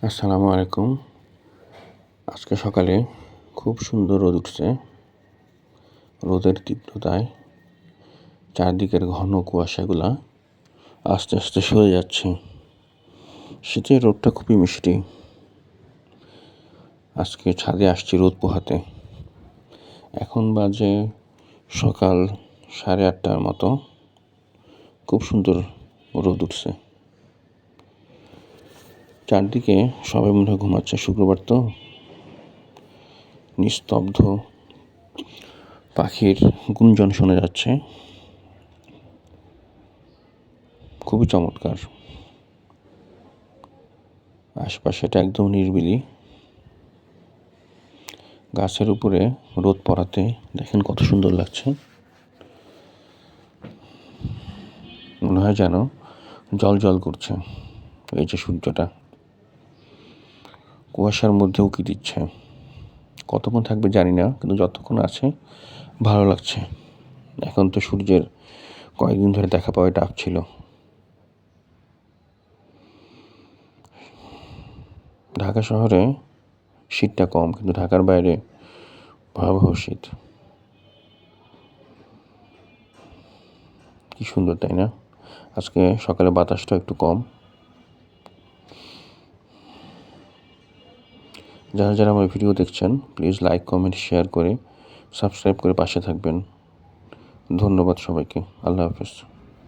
আসসালামু আলাইকুম। আজকে সকালে খুব সুন্দর রোদ উঠছে। রোদের তীব্রতায় চারদিকের ঘন কুয়াশাগুলা আস্তে আস্তে সরে যাচ্ছে। শীতের রোদটা খুবই মিষ্টি। আজকে ছাদে আসছি রোদ পোহাতে। এখন বাজে সকাল 8:30টার মতো। খুব সুন্দর রোদ উঠছে। চারদিকে সবাই মনে হয় ঘুমাচ্ছে, শুক্রবার তো। নিস্তব্ধ, পাখির গুঞ্জন শোনা যাচ্ছে। খুবই চমৎকার। আশপাশটা একদম নিরিবিলি। গাছের উপরে রোদ পড়াতে দেখেন কত সুন্দর লাগছে। মনে হয় যেন জ্বল করছে এই যে সূর্যটা। কুয়াশার মধ্যে উঁকি দিচ্ছে। কতক্ষণ থাকবে জানি না, কিন্তু যতক্ষণ আছে ভালো লাগছে। এখন তো সূর্যের কয়েকদিন ধরে দেখা পাওয়া টাফ ছিল। ঢাকা শহরে শীতটা কম, কিন্তু ঢাকার বাইরে ভয়াবহ শীত। কি সুন্দর, তাই না? আজকে সকালে বাতাসটা একটু কম। যারা আমার ভিডিও দেখছেন, প্লিজ লাইক, কমেন্ট, শেয়ার করে সাবস্ক্রাইব করে পাশে থাকবেন। ধন্যবাদ সবাইকে। আল্লাহ হাফেজ।